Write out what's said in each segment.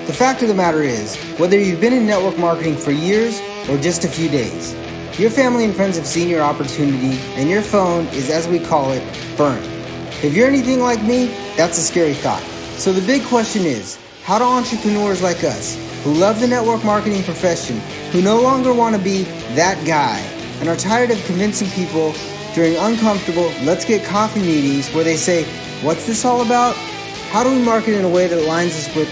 The fact of the matter is, whether you've been in network marketing for years or just a few days, your family and friends have seen your opportunity and your phone is, as we call it, burnt. If you're anything like me, that's a scary thought. So the big question is, how do entrepreneurs like us, who love the network marketing profession, who no longer want to be that guy, and are tired of convincing people during uncomfortable let's get coffee meetings where they say, what's this all about? How do we market in a way that aligns us with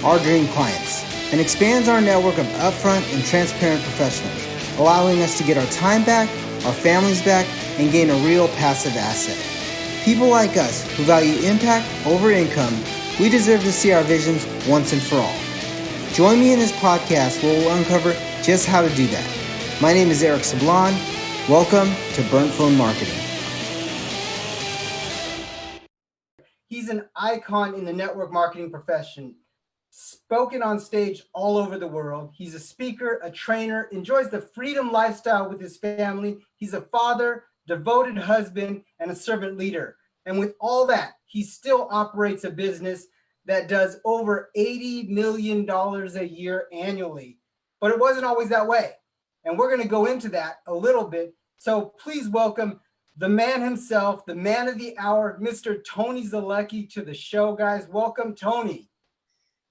our dream clients and expands our network of upfront and transparent professionals, allowing us to get our time back, our families back, and gain a real passive asset? People like us who value impact over income, we deserve to see our visions once and for all. Join me in this podcast where we'll uncover just how to do that. My name is Eric Sablon. Welcome to Burnt Phone Marketing. He's an icon in the network marketing profession, spoken on stage all over the world. He's a speaker, a trainer, enjoys the freedom lifestyle with his family. He's a father, devoted husband, and a servant leader. And with all that, he still operates a business that does over $80 million a year annually. But it wasn't always that way. And we're going to go into that a little bit. So please welcome the man himself, the man of the hour, Mr. Tony Zolecki, to the show, guys. Welcome, Tony.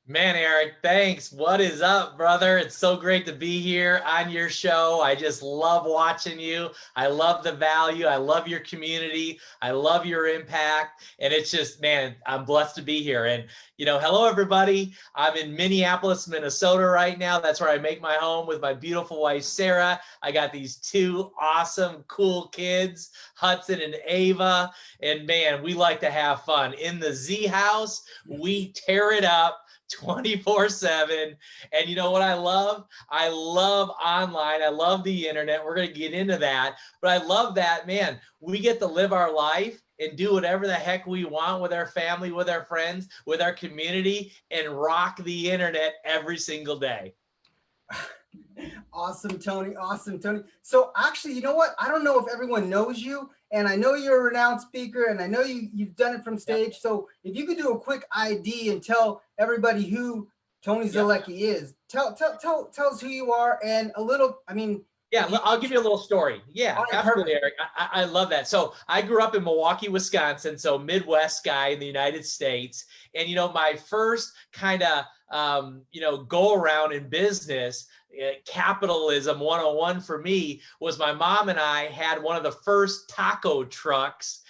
Man, Eric, thanks. What is up, brother? It's so great to be here on your show. I just love watching you. I love the value. I love your community. I love your impact. And it's just, man, I'm blessed to be here. And, hello, everybody. I'm in Minneapolis, Minnesota right now. That's where I make my home with my beautiful wife, Sarah. I got these two awesome, cool kids, Hudson and Ava. And man, we like to have fun. In the Z house, we tear it up 24/7. And you know what I love? I love online. I love the internet. We're going to get into that. But I love that, man, we get to live our life and do whatever the heck we want with our family, with our friends, with our community, and rock the internet every single day. Awesome, Tony. Awesome, Tony. So actually, you know what? I don't know if everyone knows you, and I know you're a renowned speaker, and I know you've done it from stage. Yep. So if you could do a quick ID and tell everybody who Tony Zolecki is, tell us who you are and a little, Yeah, I'll give you a little story. Yeah, absolutely, Eric. I love that. So I grew up in Milwaukee, Wisconsin, so Midwest guy in the United States. And, my first kind of, go around in business, capitalism 101 for me was my mom and I had one of the first taco trucks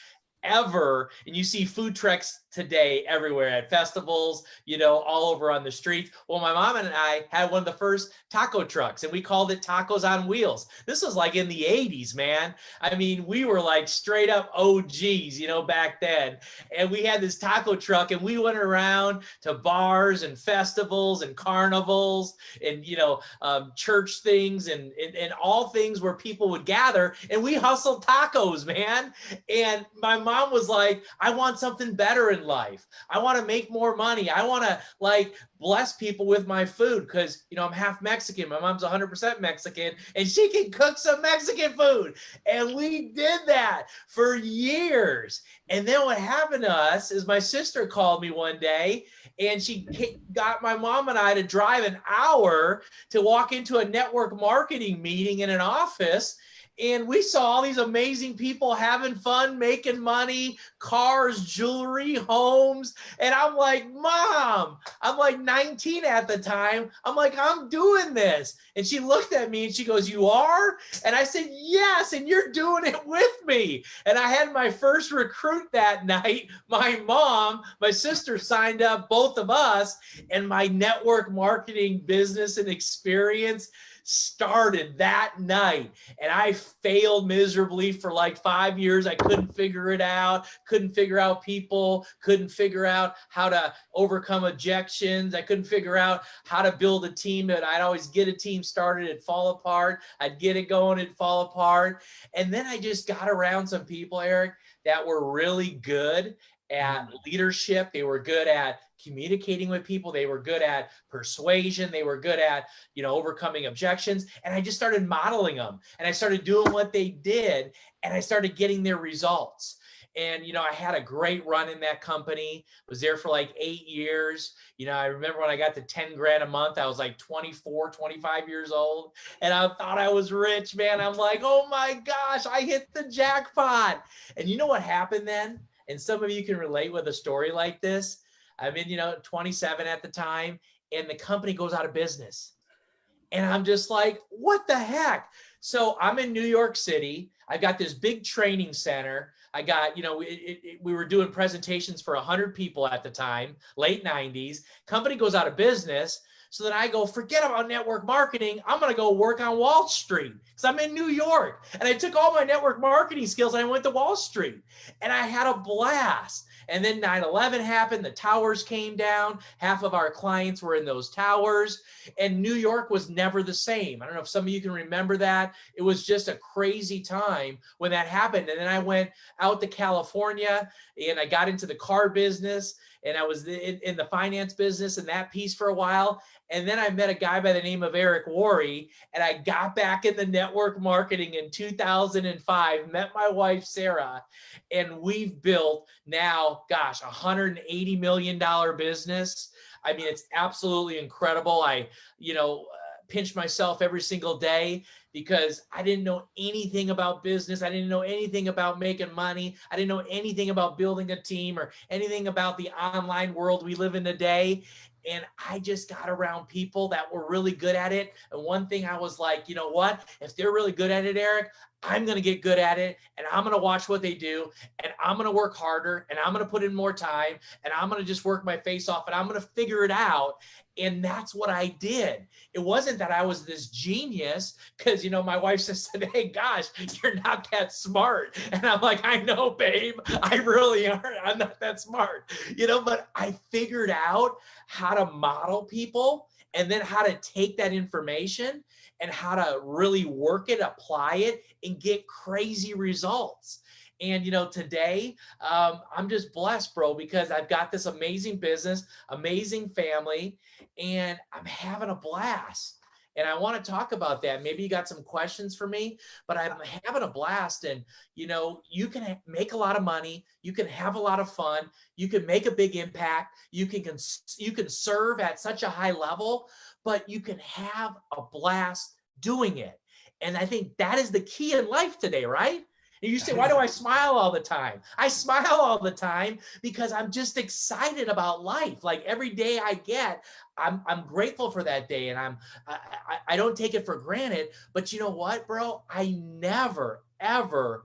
ever. And you see food trucks today everywhere at festivals, all over on the streets. Well, my mom and I had one of the first taco trucks and we called it Tacos on Wheels. This was like in the 80s, man. We were like straight up OGs, back then. And we had this taco truck and we went around to bars and festivals and carnivals and, church things and all things where people would gather and we hustled tacos, man. And my mom was like, I want something better in life. I want to make more money. I want to bless people with my food because, I'm half Mexican. My mom's 100% Mexican and she can cook some Mexican food. And we did that for years. And then what happened to us is my sister called me one day and she got my mom and I to drive an hour to walk into a network marketing meeting in an office. And we saw all these amazing people having fun, making money, cars, jewelry, homes. And I'm like, Mom, I'm like 19 at the time. I'm like, I'm doing this. And she looked at me and she goes, you are? And I said, yes. And you're doing it with me. And I had my first recruit that night. My mom, my sister signed up, both of us, and my network marketing business and experience started that night. And I failed miserably for like 5 years. I couldn't figure it out, couldn't figure out people, couldn't figure out how to overcome objections. I couldn't figure out how to build a team. That I'd always get a team started, it'd fall apart. I'd get it going, it'd fall apart. And then I just got around some people, Eric, that were really good at leadership. They were good at communicating with people. They were good at persuasion. They were good at, overcoming objections. And I just started modeling them and I started doing what they did and I started getting their results. And, I had a great run in that company, was there for like 8 years. I remember when I got to 10 grand a month, I was like 24, 25 years old. And I thought I was rich, man. I'm like, oh my gosh, I hit the jackpot. And you know what happened then? And some of you can relate with a story like this. I'm in, 27 at the time, and the company goes out of business. And I'm just like, what the heck? So I'm in New York City. I got this big training center. I got, we were doing presentations for 100 people at the time, late 90s. Company goes out of business. So then I go, forget about network marketing. I'm going to go work on Wall Street because I'm in New York. And I took all my network marketing skills and I went to Wall Street. And I had a blast. And then 9/11 happened. The towers came down. Half of our clients were in those towers. And New York was never the same. I don't know if some of you can remember that. It was just a crazy time when that happened. And then I went out to California and I got into the car business. And I was in the finance business and that piece for a while. And then I met a guy by the name of Eric Worre, and I got back in the network marketing in 2005, met my wife, Sarah, and we've built now, gosh, $180 million business. I mean, it's absolutely incredible. I, pinch myself every single day because I didn't know anything about business. I didn't know anything about making money. I didn't know anything about building a team or anything about the online world we live in today. And I just got around people that were really good at it. And one thing I was like, you know what? If they're really good at it, Eric, I'm going to get good at it. And I'm going to watch what they do. And I'm going to work harder. And I'm going to put in more time. And I'm going to just work my face off. And I'm going to figure it out. And that's what I did. It wasn't that I was this genius because, my wife says today, gosh, you're not that smart. And I'm like, I know, babe, I really aren't. I'm not that smart, but I figured out how to model people and then how to take that information and how to really work it, apply it, and get crazy results. And, today I'm just blessed, bro, because I've got this amazing business, amazing family, and I'm having a blast. And I want to talk about that. Maybe you got some questions for me, but I'm having a blast. And, you can make a lot of money. You can have a lot of fun. You can make a big impact. You can serve at such a high level, but you can have a blast doing it. And I think that is the key in life today, right? And you say, why do I smile all the time? I smile all the time because I'm just excited about life. Like every day I get, I'm grateful for that day, and I don't take it for granted. But you know what, bro? I never, ever,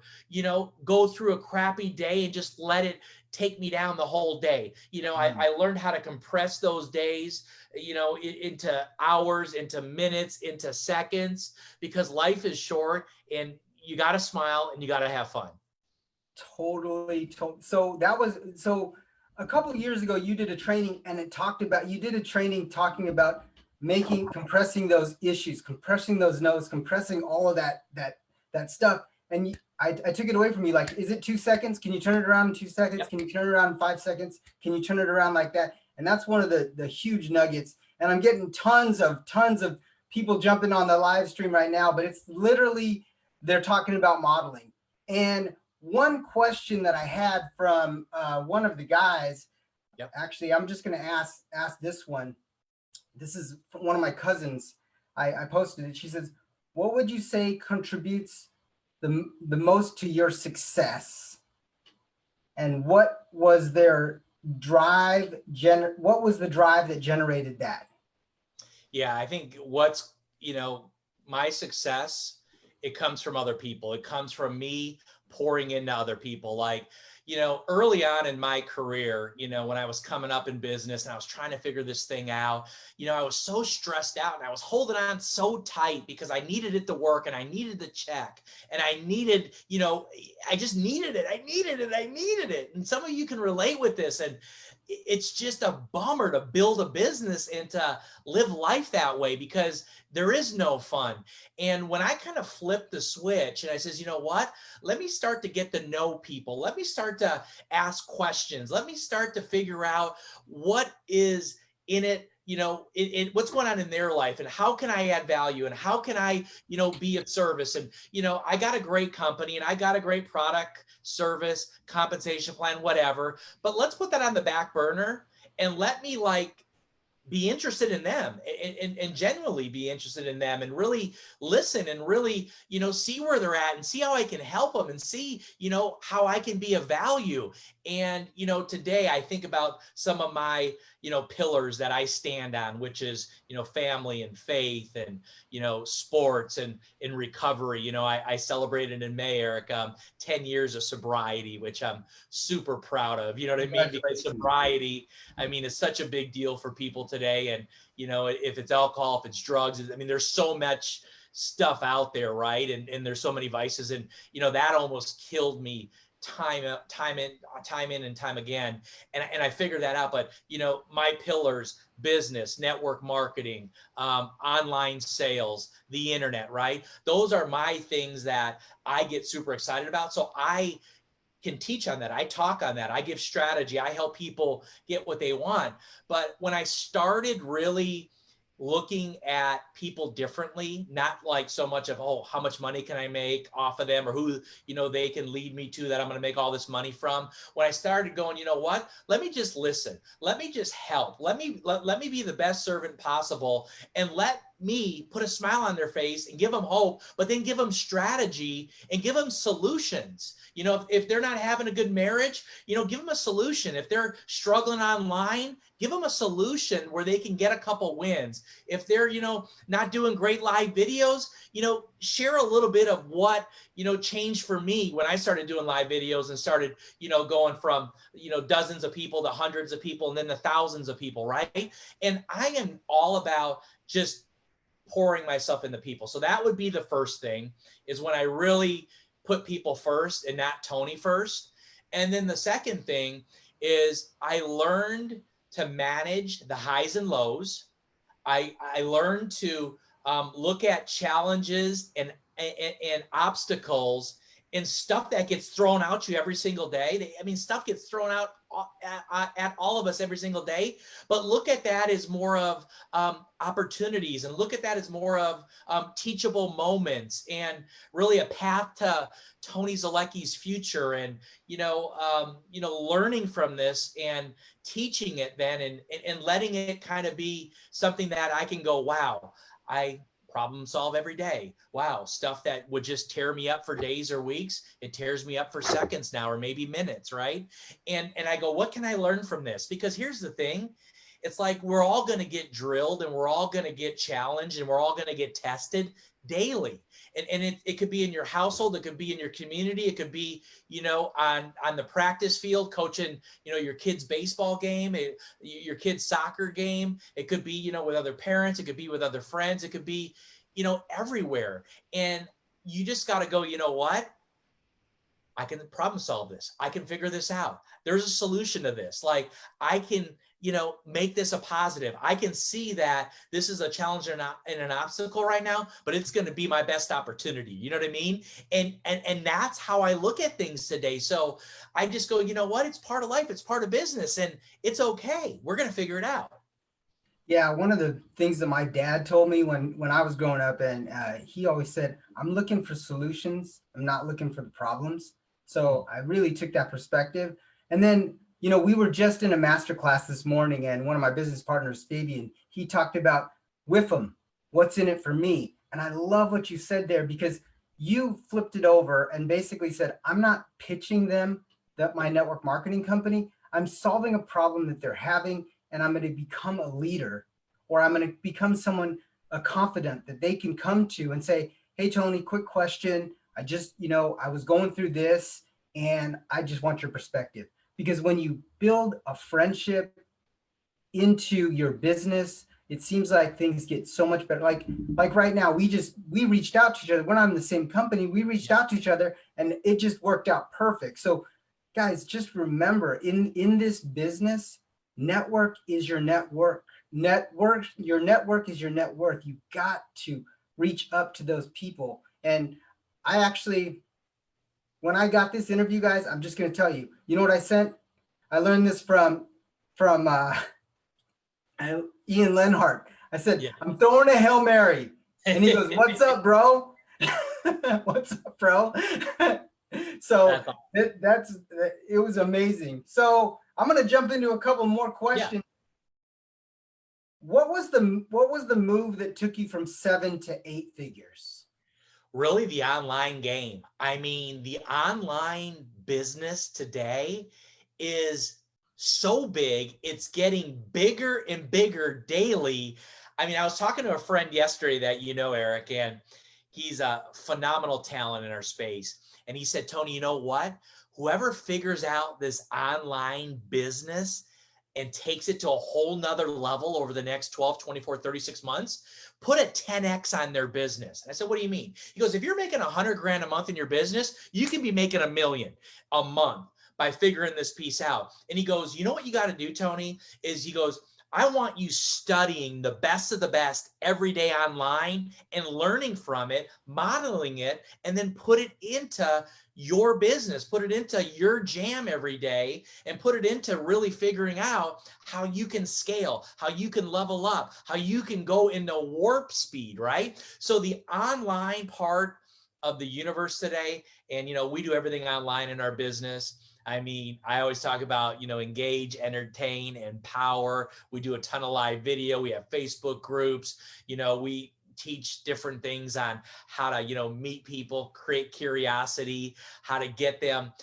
go through a crappy day and just let it take me down the whole day. I learned how to compress those days, into hours, into minutes, into seconds, because life is short and you got to smile and you got to have fun. Totally. So a couple of years ago, you did a training and you did a training talking about compressing those issues, compressing those notes, compressing all of that stuff. And I took it away from you. Like, is it 2 seconds? Can you turn it around in 2 seconds? Yep. Can you turn it around in 5 seconds? Can you turn it around like that? And that's one of the huge nuggets. And I'm getting tons of people jumping on the live stream right now, but it's literally, they're talking about modeling. And one question that I had from one of the guys, actually, I'm just going to ask this one. This is from one of my cousins. I posted it. She says, what would you say contributes the most to your success? And what was their drive? What was the drive that generated that? Yeah, I think my success, it comes from other people. It comes from me pouring into other people. Like, early on in my career, when I was coming up in business and I was trying to figure this thing out, I was so stressed out and I was holding on so tight because I needed it to work and I needed the check and I needed, I just needed it. I needed it. And some of you can relate with this. And it's just a bummer to build a business and to live life that way because there is no fun. And when I kind of flipped the switch and I says, you know what, let me start to get to know people. Let me start to ask questions. Let me start to figure out what is in it what's going on in their life, and how can I add value, and how can I, be of service. And, I got a great company, and I got a great product, service, compensation plan, whatever, but let's put that on the back burner and let me be interested in them, and genuinely be interested in them, and really listen, and really, see where they're at, and see how I can help them, and see, how I can be of value. And, today I think about some of my, pillars that I stand on, which is, family and faith, and, sports, and in recovery. I celebrated in May, Eric, 10 years of sobriety, which I'm super proud of, you know what I mean? Because sobriety, is such a big deal for people today. And, if it's alcohol, if it's drugs, there's so much stuff out there, right? And there's so many vices, and, that almost killed me time in and time again. And I figured that out. But, my pillars: business, network marketing, online sales, the internet, right? Those are my things that I get super excited about. So I can teach on that. I talk on that. I give strategy. I help people get what they want. But when I started really looking at people differently, not so much of, how much money can I make off of them, or who, they can lead me to that I'm going to make all this money from. When I started going, what, let me just listen. Let me just help. Let me be the best servant possible, and let me put a smile on their face and give them hope, but then give them strategy and give them solutions. If they're not having a good marriage, give them a solution. If they're struggling online, give them a solution where they can get a couple wins. If they're, not doing great live videos, share a little bit of what, changed for me when I started doing live videos, and started, going from, dozens of people to hundreds of people, and then to thousands of people, right? And I am all about just pouring myself into people. So that would be the first thing, is when I really put people first and not Tony first. And then the second thing is I learned to manage the highs and lows. I learned to look at challenges and obstacles and stuff that gets thrown out you every single day. Stuff gets thrown out at all of us every single day, but look at that as more of opportunities, and look at that as more of teachable moments, and really a path to Tony Zolecki's future. And, learning from this and teaching it then, and letting it kind of be something that I can go, wow, I problem solve every day. Wow, stuff that would just tear me up for days or weeks, it tears me up for seconds now, or maybe minutes, right? And I go, what can I learn from this? Because here's the thing, it's we're all going to get drilled, and we're all going to get challenged, and we're all going to get tested daily. And it could be in your household, it could be in your community, it could be, on the practice field, coaching, your kid's baseball game, your kid's soccer game. It could be, with other parents, it could be with other friends, it could be, everywhere. And you just got to go, what? I can problem solve this. I can figure this out. There's a solution to this. I can, make this a positive. I can see that this is a challenge and an obstacle right now, but it's going to be my best opportunity. You know what I mean? And that's how I look at things today. So I just go, what? It's part of life. It's part of business, and it's okay. We're going to figure it out. Yeah, one of the things that my dad told me when I was growing up, and he always said, I'm looking for solutions. I'm not looking for the problems. So I really took that perspective. And then, we were just in a masterclass this morning, and one of my business partners, Fabian, he talked about WIFM, what's in it for me. And I love what you said there, because you flipped it over and basically said, I'm not pitching them my network marketing company. I'm solving a problem that they're having, and I'm going to become a leader, or I'm going to become someone, a confidant that they can come to and say, hey, Tony, quick question. I just, I was going through this, and I just want your perspective. Because when you build a friendship into your business, it seems like things get so much better. Like right now, we reached out to each other. We're not in the same company. We reached out to each other, and it just worked out perfect. So guys, just remember, in this business, network is your network. Your network is your net worth. You got to reach up to those people. And I actually, when I got this interview, guys, I'm just going to tell you, you know what I sent? I learned this from Ian Lenhart. I said, Yeah. I'm throwing a Hail Mary. And he goes, what's up, bro? What's up, bro? So it was amazing. So I'm going to jump into a couple more questions. Yeah. What was the move that took you from 7 to 8 figures? Really, the online game. I mean, the online business today is so big. It's getting bigger and bigger daily. I mean, I was talking to a friend yesterday that Eric, and he's a phenomenal talent in our space. And he said, Tony, you know what? Whoever figures out this online business and takes it to a whole nother level over the next 12, 24, 36 months, put a 10X on their business. I said, what do you mean? He goes, if you're making 100 grand a month in your business, you can be making $1 million a month by figuring this piece out. And he goes, you know what you got to do, Tony, is he goes, I want you studying the best of the best every day online and learning from it, modeling it, and then put it into your business, put it into your jam every day, and put it into really figuring out how you can scale, how you can level up, how you can go into warp speed, right? So the online part of the universe today, and we do everything online in our business. I mean, I always talk about, engage, entertain, empower. We do a ton of live video. We have Facebook groups. We teach different things on how to, meet people, create curiosity, how to get them,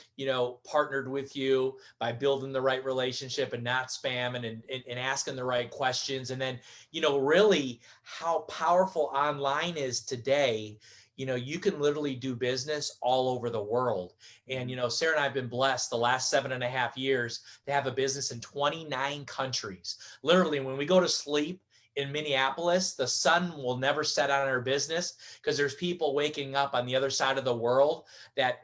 partnered with you by building the right relationship and not spamming and asking the right questions. And then, really how powerful online is today. You can literally do business all over the world. And, Sarah and I have been blessed the last 7.5 years to have a business in 29 countries. Literally, when we go to sleep in Minneapolis, the sun will never set on our business because there's people waking up on the other side of the world that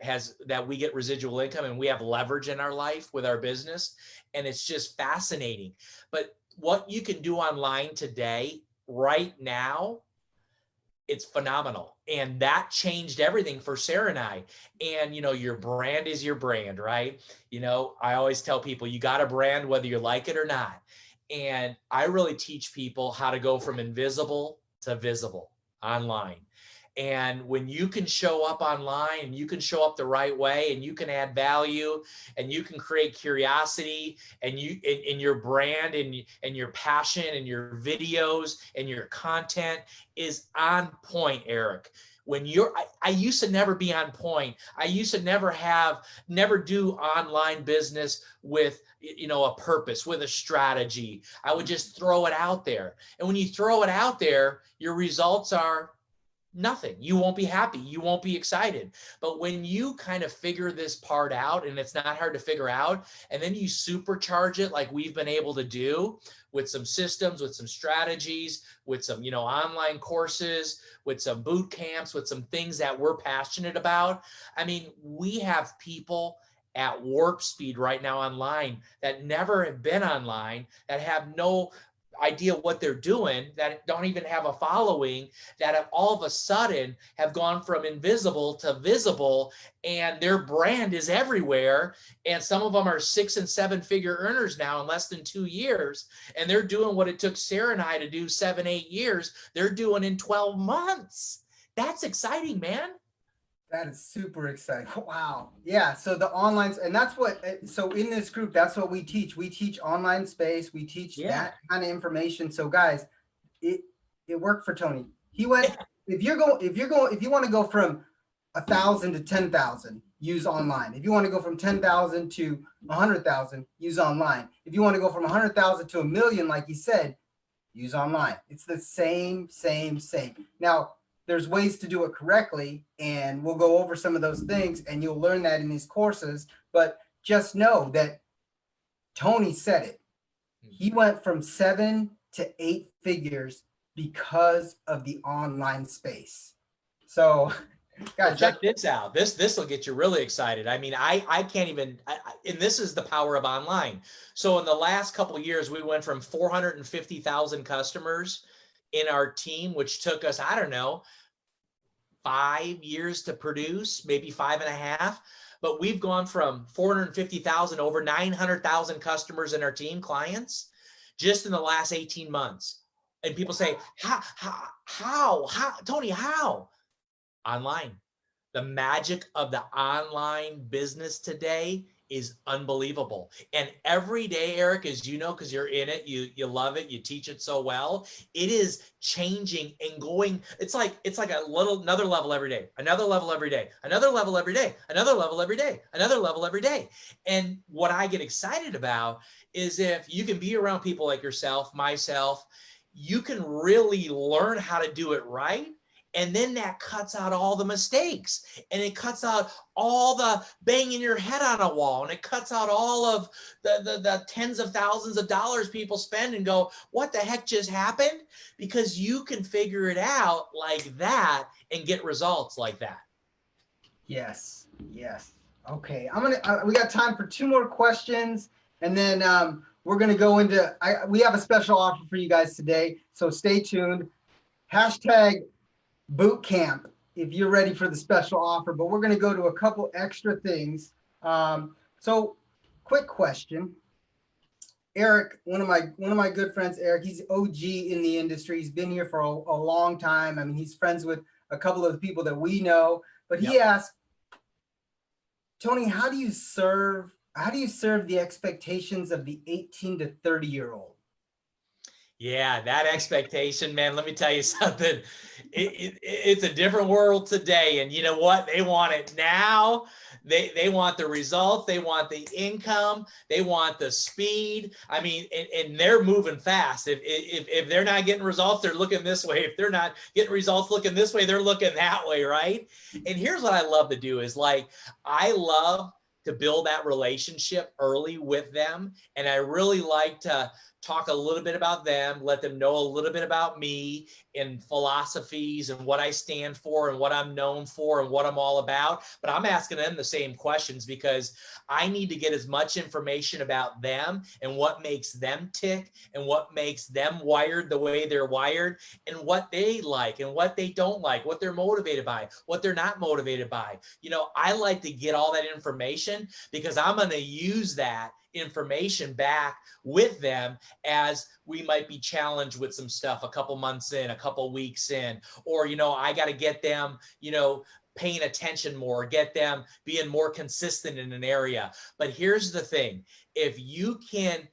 we get residual income, and we have leverage in our life with our business. And it's just fascinating. But what you can do online today, right now, it's phenomenal. And that changed everything for Sarah and I. And, your brand is your brand, right? I always tell people you got a brand whether you like it or not. And I really teach people how to go from invisible to visible online. And when you can show up online and you can show up the right way and you can add value and you can create curiosity and your brand and your passion and your videos and your content is on point, Eric. When I used to never be on point. I used to never do online business with, a purpose, with a strategy. I would just throw it out there. And when you throw it out there, your results are nothing. You won't be happy. You won't be excited. But when you kind of figure this part out, and it's not hard to figure out, and then you supercharge it like we've been able to do with some systems, with some strategies, with some, online courses, with some boot camps, with some things that we're passionate about. I mean, we have people at warp speed right now online that never have been online, that have no idea what they're doing, that don't even have a following, that have all of a sudden have gone from invisible to visible, and their brand is everywhere. And some of them are 6 and 7 figure earners now in less than 2 years. And they're doing what it took Sarah and I to do 7, 8 years. They're doing in 12 months. That's exciting, man. That is super exciting. Wow. Yeah. So the online, and that's so in this group, that's what we teach. We teach online space. We teach that kind of information. So guys, it worked for Tony. He went, if you want to go from 1,000 to 10,000, use online. If you want to go from 10,000 to 100,000, use online. If you want to go from 100,000 to 1 million, like he said, use online. It's the same. Now, there's ways to do it correctly, and we'll go over some of those things, and you'll learn that in these courses. But just know that Tony said it. He went from 7 to 8 figures because of the online space. So, guys, check this out. This will get you really excited. I mean, I can't even, and this is the power of online. So in the last couple of years, we went from 450,000 customers in our team, which took us, I don't know, 5 years to produce, maybe 5.5. But we've gone from 450,000 over 900,000 customers in our team, clients, just in the last 18 months. And people say, how, Tony, how? Online. The magic of the online business today is unbelievable. And every day, Eric, as you know, because you're in it, you love it, you teach it so well, it is changing and going. It's like another level every day, another level every day, another level every day, another level every day, another level every day. And what I get excited about is if you can be around people like yourself, myself, you can really learn how to do it right. And then that cuts out all the mistakes, and it cuts out all the banging your head on a wall, and it cuts out all of the tens of thousands of dollars people spend and go, what the heck just happened? Because you can figure it out like that and get results like that. Yes. Yes. Okay. We got time for 2 more questions, and then we're going to go into, we have a special offer for you guys today. So stay tuned. Hashtag boot camp if you're ready for the special offer, but we're going to go to a couple extra things. So quick question. Eric, one of my good friends, Eric, he's OG in the industry. He's been here for a long time. I mean, he's friends with a couple of the people that we know, but he asked, Tony, how do you serve the expectations of the 18 to 30-year-old? Yeah, that expectation, man, let me tell you something. It's a different world today. And you know what? They want it now. They want the results. They want the income. They want the speed. I mean, and they're moving fast. If they're not getting results, they're looking this way. If they're not getting results looking this way, they're looking that way, right? And here's what I love to do is I love to build that relationship early with them. And I really like to talk a little bit about them, let them know a little bit about me and philosophies and what I stand for and what I'm known for and what I'm all about. But I'm asking them the same questions because I need to get as much information about them and what makes them tick and what makes them wired the way they're wired and what they like and what they don't like, what they're motivated by, what they're not motivated by. You know, I like to get all that information because I'm going to use that information back with them as we might be challenged with some stuff a couple months in, a couple weeks in, or, you know, I got to get them, you know, paying attention more, get them being more consistent in an area. But here's the thing, if you can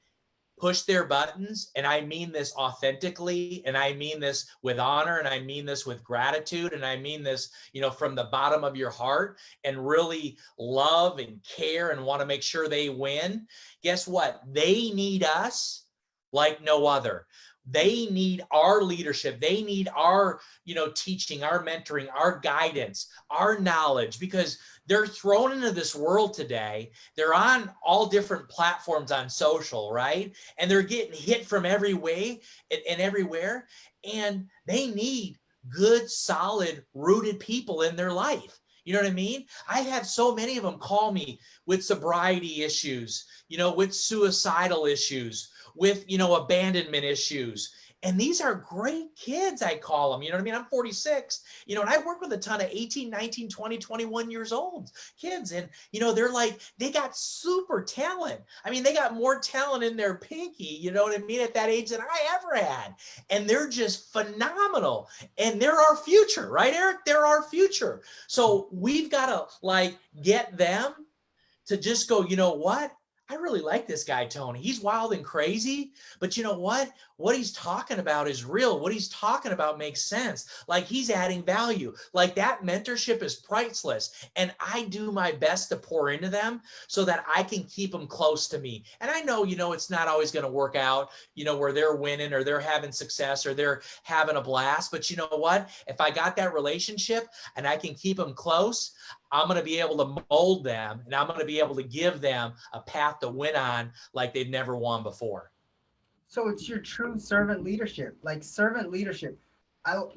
push their buttons, and I mean this authentically, and I mean this with honor, and I mean this with gratitude, and I mean this, you know, from the bottom of your heart, and really love and care and want to make sure they win, guess what? They need us like no other. They need our leadership. They need our, you know, teaching, our mentoring, our guidance, our knowledge, because they're thrown into this world today. They're on all different platforms on social, right? And they're getting hit from every way and everywhere. And they need good, solid, rooted people in their life. You know what I mean? I have so many of them call me with sobriety issues, you know, with suicidal issues, with, you know, abandonment issues. And these are great kids, I call them. You know what I mean? I'm 46, you know, and I work with a ton of 18, 19, 20, 21 years old kids. And, you know, they're like, they got super talent. I mean, they got more talent in their pinky, you know what I mean, at that age than I ever had. And they're just phenomenal. And they're our future, right, Eric? They're our future. So we've got to get them to just go, you know what? I really like this guy, Tony. He's wild and crazy, but you know what? What he's talking about is real. What he's talking about makes sense. Like, he's adding value. Like, that mentorship is priceless. And I do my best to pour into them so that I can keep them close to me. And I know, you know, it's not always going to work out, you know, where they're winning or they're having success or they're having a blast. But you know what? If I got that relationship and I can keep them close, I'm going to be able to mold them, and I'm going to be able to give them a path to win on like they've never won before. So it's your true servant leadership, like servant leadership.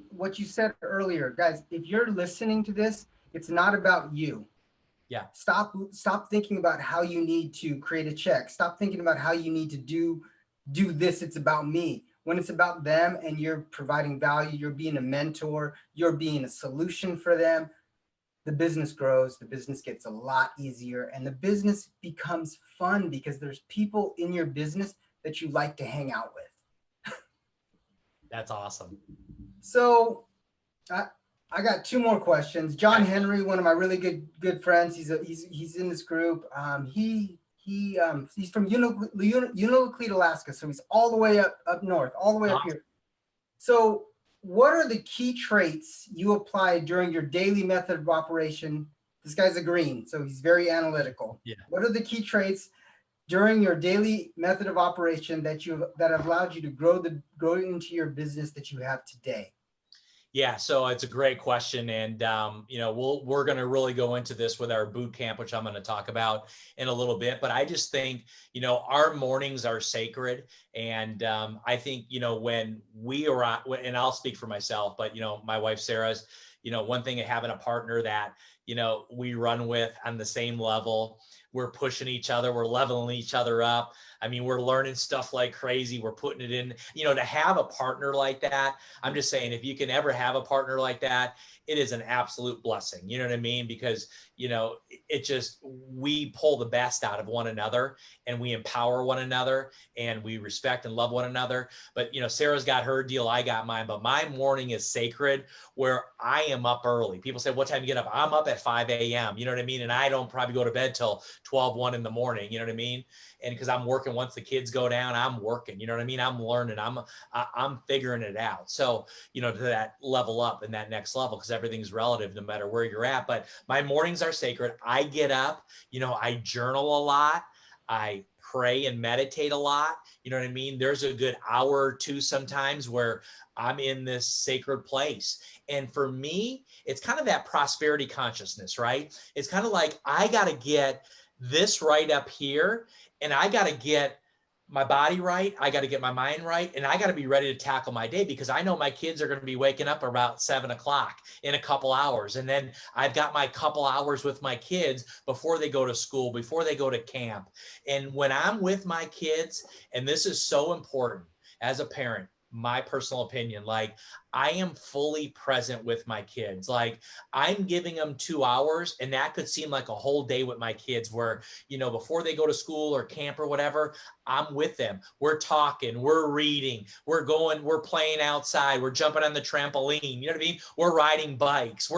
What you said earlier, guys, if you're listening to this, it's not about you. Yeah. Stop thinking about how you need to create a check. Stop thinking about how you need to do this. It's about me. When it's about them and you're providing value, you're being a mentor, you're being a solution for them, the business grows, the business gets a lot easier, and the business becomes fun because there's people in your business that you like to hang out with? That's awesome. So I got two more questions. John Henry, one of my really good friends. He's in this group. He's from Unalakleet, Alaska. So he's all the way up north, all the way up here. So what are the key traits you apply during your daily method of operation? This guy's a green, so he's very analytical. Yeah. What are the key traits during your daily method of operation that have allowed you to grow into your business that you have today? Yeah, so it's a great question, and we're going to really go into this with our boot camp, which I'm going to talk about in a little bit. But I just think our mornings are sacred, and I think when we are, and I'll speak for myself, but my wife Sarah's, one thing of having a partner that we run with on the same level. We're pushing each other, we're leveling each other up. I mean, we're learning stuff like crazy. We're putting it in, to have a partner like that. I'm just saying, if you can ever have a partner like that, it is an absolute blessing. You know what I mean? Because, we pull the best out of one another, and we empower one another, and we respect and love one another. But, Sarah's got her deal, I got mine, but my morning is sacred, where I am up early. People say, what time you get up? I'm up at 5 a.m. You know what I mean? And I don't probably go to bed till 12, 1 in the morning. You know what I mean? And because I'm working, once the kids go down, I'm working, you know what I mean? I'm learning, I'm figuring it out. So, to that level up and that next level, because everything's relative no matter where you're at. But my mornings are sacred. I get up, I journal a lot. I pray and meditate a lot. You know what I mean? There's a good hour or two sometimes where I'm in this sacred place. And for me, it's kind of that prosperity consciousness, right? It's kind of like, I got to get this right up here, and I got to get my body right. I got to get my mind right. And I got to be ready to tackle my day, because I know my kids are going to be waking up about 7 o'clock in a couple hours. And then I've got my couple hours with my kids before they go to school, before they go to camp. And when I'm with my kids, and this is so important as a parent, my personal opinion, like, I am fully present with my kids. Like, I'm giving them 2 hours, and that could seem like a whole day with my kids, where, before they go to school or camp or whatever, I'm with them. We're talking, we're reading, we're playing outside, we're jumping on the trampoline. You know what I mean? We're riding bikes.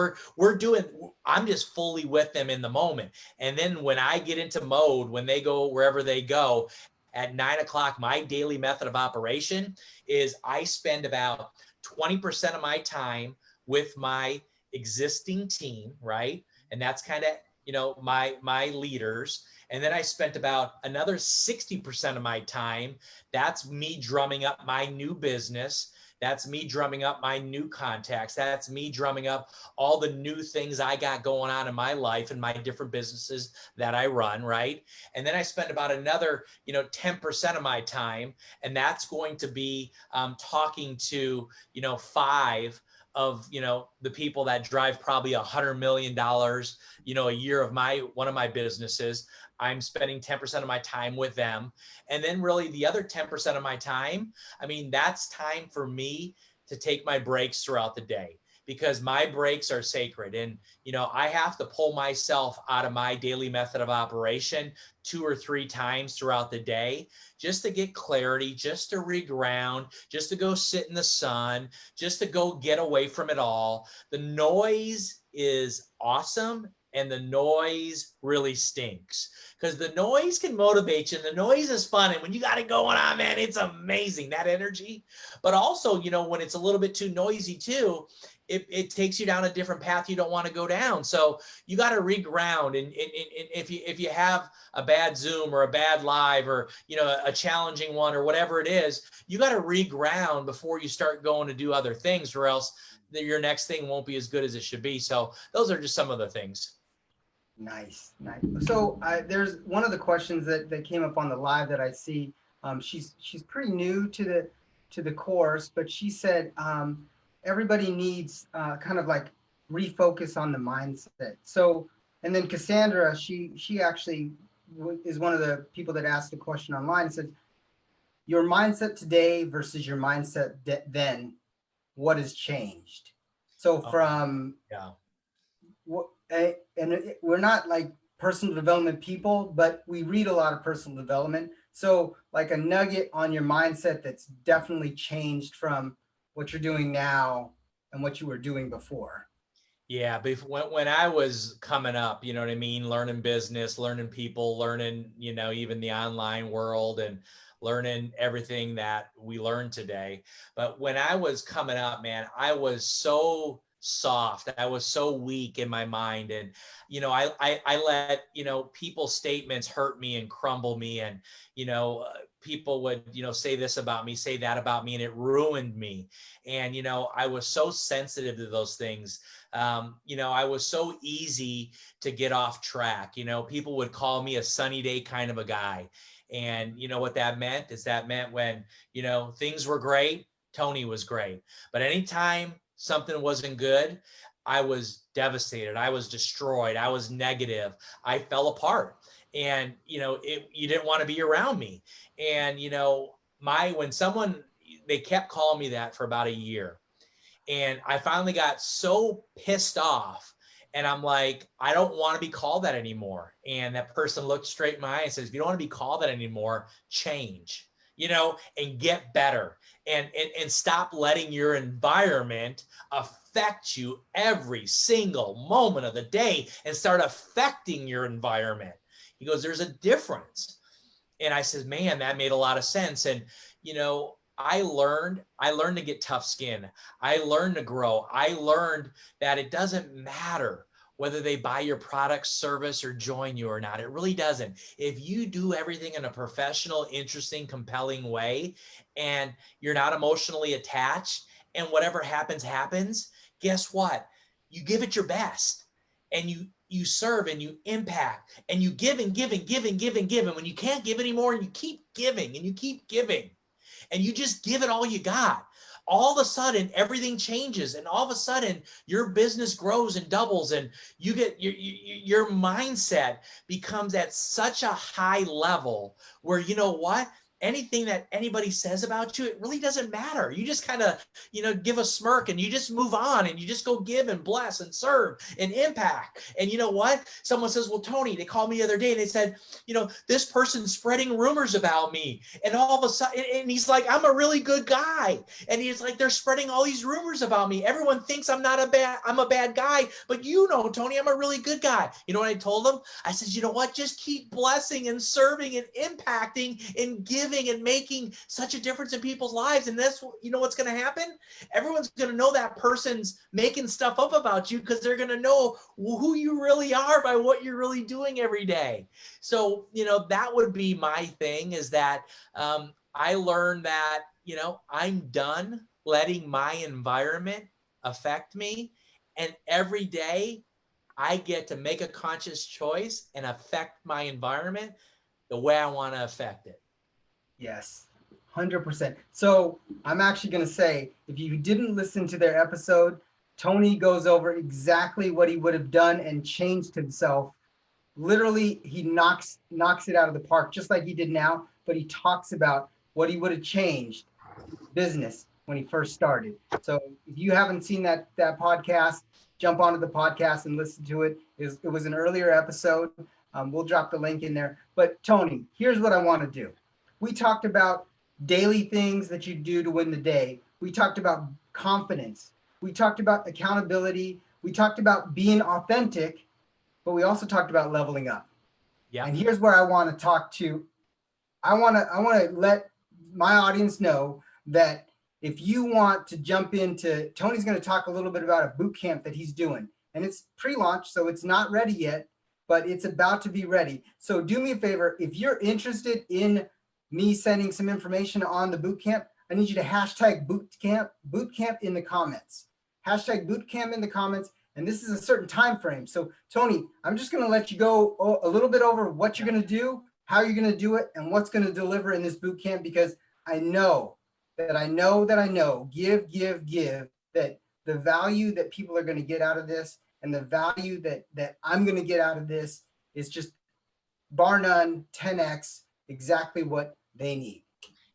I'm just fully with them in the moment. And then when I get into mode, when they go wherever they go, at 9 o'clock, my daily method of operation is I spend about 20% of my time with my existing team, right? And that's kind of, my leaders. And then I spent about another 60% of my time. That's me drumming up my new business. That's me drumming up my new contacts. That's me drumming up all the new things I got going on in my life and my different businesses that I run, right? And then I spend about another, 10% of my time, and that's going to be talking to, 5 of, the people that drive probably $100 million, a year of one of my businesses. I'm spending 10% of my time with them. And then really the other 10% of my time, that's time for me to take my breaks throughout the day, because my breaks are sacred. And, I have to pull myself out of my daily method of operation 2 or 3 times throughout the day, just to get clarity, just to reground, just to go sit in the sun, just to go get away from it all. The noise is awesome, and the noise really stinks, because the noise can motivate you, and the noise is fun. And when you got it going on, man, it's amazing, that energy. But also, when it's a little bit too noisy too, it takes you down a different path you don't want to go down. So you got to reground. And if you have a bad Zoom or a bad live, or, a challenging one, or whatever it is, you got to reground before you start going to do other things, or else your next thing won't be as good as it should be. So those are just some of the things. Nice. So there's one of the questions that came up on the live that I see. She's pretty new to the course, but she said everybody needs kind of like refocus on the mindset. So, and then Cassandra, she actually is one of the people that asked the question online and said, your mindset today versus your mindset then, what has changed? So from and we're not like personal development people, but we read a lot of personal development. So like a nugget on your mindset that's definitely changed from what you're doing now and what you were doing before. Yeah, when I was coming up, you know what I mean, learning business, learning people, learning, you know, even the online world and learning everything that we learn today. But when I was coming up, man, I was so soft. I was so weak in my mind. And, you know, I let, you know, people's statements hurt me and crumble me. And, you know, people would, you know, say this about me, say that about me, and it ruined me. And, you know, I was so sensitive to those things. You know, I was so easy to get off track. You know, people would call me a sunny day kind of a guy. And you know what that meant is that meant when, you know, things were great, Tony was great. But anytime something wasn't good, I was devastated. I was destroyed. I was negative. I fell apart. And, you know, you didn't want to be around me. And, you know, they kept calling me that for about a year. And I finally got so pissed off. And I'm like, I don't want to be called that anymore. And that person looked straight in my eye and says, if you don't want to be called that anymore, change, you know, and get better and stop letting your environment affect you every single moment of the day and start affecting your environment. He goes, there's a difference. And I said, man, that made a lot of sense. And, you know, I learned to get tough skin. I learned to grow. I learned that it doesn't matter whether they buy your product, service, or join you or not. It really doesn't. If you do everything in a professional, interesting, compelling way, and you're not emotionally attached, and whatever happens, happens, guess what? You give it your best, and you serve and you impact and you give and give and give and give and give. And when you can't give anymore, you keep giving and you keep giving. And you just give it all you got. All of a sudden, everything changes, and all of a sudden, your business grows and doubles, and you get your mindset becomes at such a high level where, you know what? Anything that anybody says about you, it really doesn't matter. You just kind of, you know, give a smirk and you just move on and you just go give and bless and serve and impact. And you know what? Someone says, well, Tony, they called me the other day and they said, you know, this person's spreading rumors about me. And all of a sudden, and he's like, I'm a really good guy. And he's like, they're spreading all these rumors about me. Everyone thinks I'm a bad guy, but you know, Tony, I'm a really good guy. You know what I told him? I said, you know what? Just keep blessing and serving and impacting and giving and making such a difference in people's lives. And that's, you know, what's going to happen? Everyone's going to know that person's making stuff up about you because they're going to know who you really are by what you're really doing every day. So, you know, that would be my thing, is that I learned that, you know, I'm done letting my environment affect me. And every day I get to make a conscious choice and affect my environment the way I want to affect it. Yes, 100%. So I'm actually going to say, if you didn't listen to their episode, Tony goes over exactly what he would have done and changed himself. Literally, he knocks it out of the park, just like he did now, but he talks about what he would have changed in business when he first started. So if you haven't seen that podcast, jump onto the podcast and listen to it. It was an earlier episode. We'll drop the link in there. But Tony, here's what I want to do. We talked about daily things that you do to win the day. We talked about confidence. We talked about accountability. We talked about being authentic, but we also talked about leveling up. Yeah. And here's where I want to talk to. I want to let my audience know that if you want to jump into, Tony's going to talk a little bit about a boot camp that he's doing, and it's pre-launch, so it's not ready yet, but it's about to be ready. So do me a favor, if you're interested in me sending some information on the boot camp, I need you to hashtag boot camp in the comments. Hashtag boot camp in the comments. And this is a certain time frame. So Tony, I'm just going to let you go a little bit over what you're going to do, how you're going to do it, and what's going to deliver in this boot camp, because I know, give, that the value that people are going to get out of this and the value that I'm going to get out of this is just bar none, 10x, exactly what they need.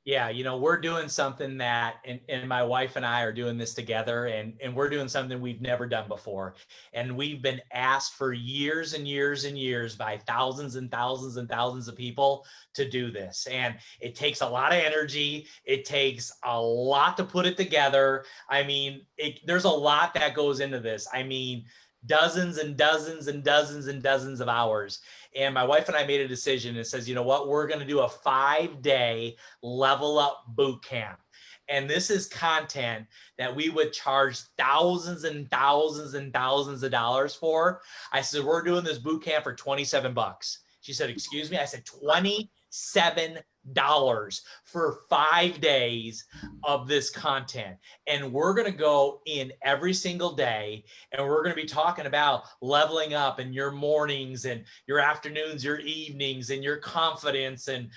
Yeah, we're doing something that, and my wife and I are doing this together, and we're doing something we've never done before. And we've been asked for years and years and years by thousands and thousands and thousands of people to do this. And it takes a lot of energy. It takes a lot to put it together. I mean, there's a lot that goes into this. I mean, dozens and dozens and dozens and dozens of hours. And my wife and I made a decision and says, you know what, we're going to do a 5-day level up boot camp. And this is content that we would charge thousands and thousands and thousands of dollars for. I said, we're doing this boot camp for $27. She said, excuse me? I said, $27 for 5 days of this content. And we're going to go in every single day, and we're going to be talking about leveling up in your mornings and your afternoons, your evenings, and your confidence, and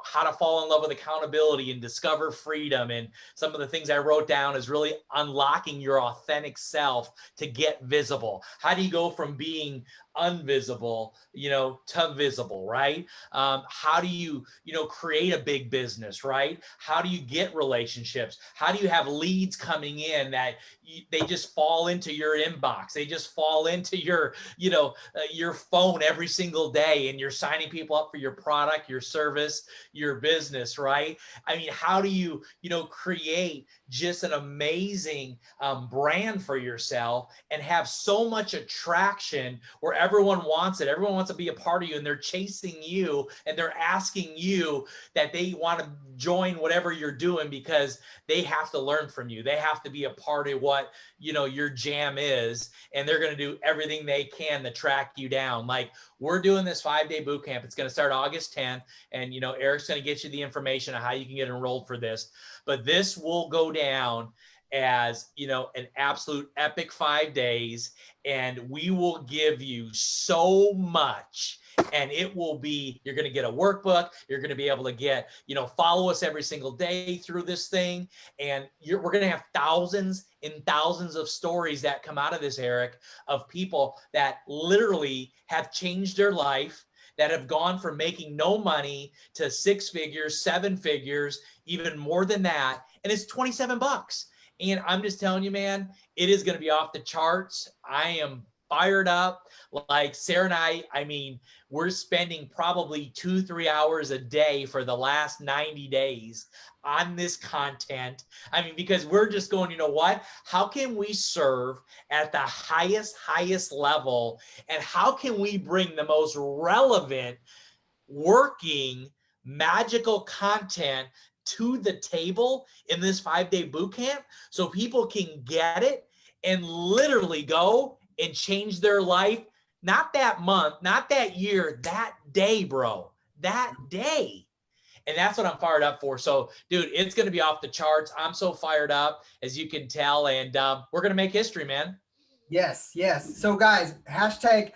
how to fall in love with accountability and discover freedom. And some of the things I wrote down is really unlocking your authentic self to get visible. How do you go from being invisible, to visible, right? How do you, create a big business, right? How do you get relationships? How do you have leads coming in that they just fall into your inbox? They just fall into your, your phone every single day, and you're signing people up for your product, your service, your business, right? I mean, how do you, create just an amazing brand for yourself and have so much attraction where everyone wants it. Everyone wants to be a part of you, and they're chasing you, and they're asking you that they want to join whatever you're doing because they have to learn from you. They have to be a part of what, your jam is, and they're going to do everything they can to track you down. Like, we're doing this 5-day boot camp. It's going to start August 10th. And, Eric's going to get you the information on how you can get enrolled for this. But this will go down as, an absolute epic 5 days. And we will give you so much. And it will be, you're going to get a workbook. You're going to be able to get, follow us every single day through this thing. And we're going to have thousands and thousands of stories that come out of this, Eric, of people that literally have changed their life, that have gone from making no money to 6 figures, 7 figures, even more than that. And it's $27. And I'm just telling you, man, it is going to be off the charts. I am fired up. Like Sarah and I mean, we're spending probably 2-3 hours a day for the last 90 days on this content. I mean, because we're just going, what? How can we serve at the highest level? And how can we bring the most relevant, working, magical content to the table in this 5-day boot camp so people can get it and literally go and change their life? Not that month, not that year, that day, bro, that day. And that's what I'm fired up for. So, dude, it's going to be off the charts. I'm so fired up, as you can tell. And we're going to make history, man. Yes, yes. So, guys, hashtag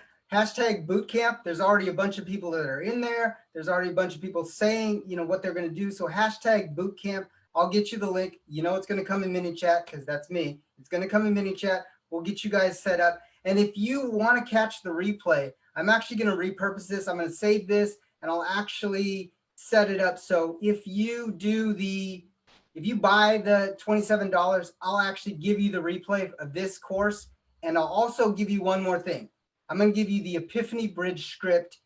boot camp. There's already a bunch of people that are in there. There's already a bunch of people saying, what they're going to do. So hashtag boot camp. I'll get you the link. It's going to come in mini chat because that's me. It's going to come in mini chat. We'll get you guys set up. And if you want to catch the replay, I'm actually going to repurpose this. I'm going to save this, and I'll actually set it up. So if you buy the $27, I'll actually give you the replay of this course. And I'll also give you one more thing. I'm going to give you the Epiphany Bridge script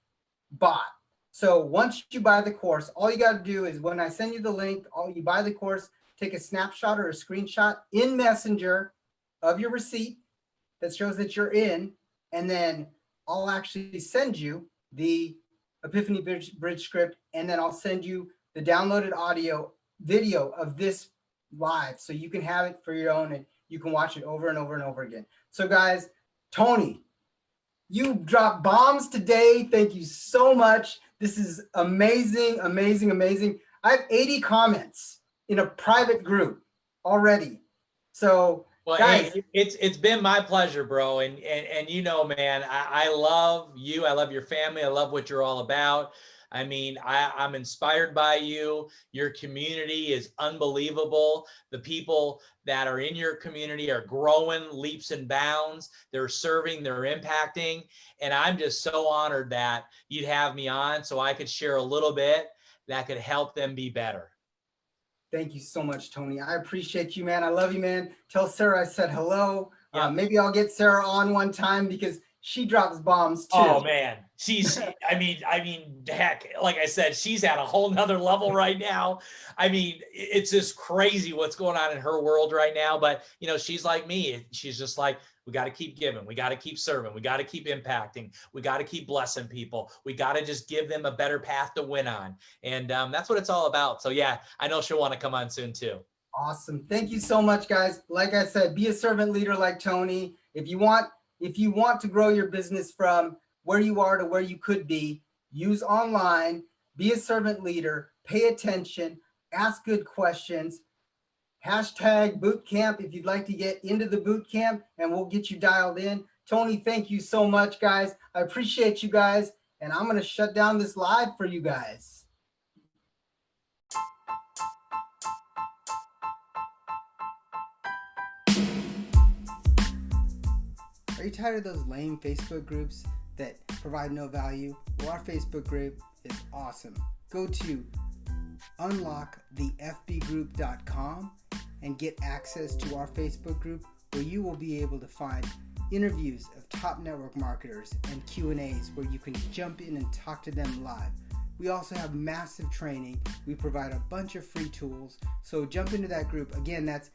bot. So once you buy the course, all you got to do is when I send you the link, you buy the course, take a snapshot or a screenshot in Messenger of your receipt that shows that you're in, and then I'll actually send you the Epiphany Bridge script, and then I'll send you the downloaded video of this live so you can have it for your own and you can watch it over and over and over again. So guys, Tony, you dropped bombs today. Thank you so much. This is amazing, amazing, amazing. I have 80 comments in a private group already. So well, guys, hey, it's been my pleasure, bro. And man, I love you. I love your family. I love what you're all about. I mean, I'm inspired by you. Your community is unbelievable. The people that are in your community are growing leaps and bounds. They're serving, they're impacting. And I'm just so honored that you'd have me on so I could share a little bit that could help them be better. Thank you so much, Tony. I appreciate you, man. I love you, man. Tell Sarah I said hello. Yeah. Maybe I'll get Sarah on one time because she drops bombs too. Oh man, I mean, heck, like I said, she's at a whole nother level right now. I mean, it's just crazy what's going on in her world right now. But you know, she's like me. She's just like, we got to keep giving. We got to keep serving. We got to keep impacting. We got to keep blessing people. We got to just give them a better path to win on. And that's what it's all about. So yeah, I know she'll want to come on soon too. Awesome. Thank you so much, guys. Like I said, be a servant leader like Tony. If you want to grow your business from where you are to where you could be, use online, be a servant leader, pay attention, ask good questions. Hashtag boot camp if you'd like to get into the boot camp, and we'll get you dialed in. Tony, thank you so much, guys. I appreciate you guys, and I'm going to shut down this live for you guys. Are you tired of those lame Facebook groups that provide no value? Well, our Facebook group is awesome. Go to unlockthefbgroup.com and get access to our Facebook group, where you will be able to find interviews of top network marketers and Q&As where you can jump in and talk to them live. We also have massive training. We provide a bunch of free tools. So jump into that group. Again, that's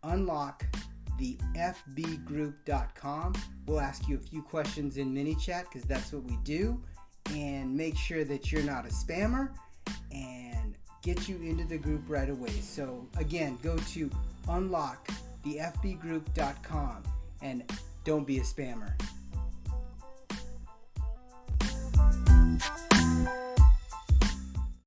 unlockthefbgroup.com. We'll ask you a few questions in mini chat because that's what we do, and make sure that you're not a spammer and get you into the group right away. So again, go to unlockthefbgroup.com and don't be a spammer.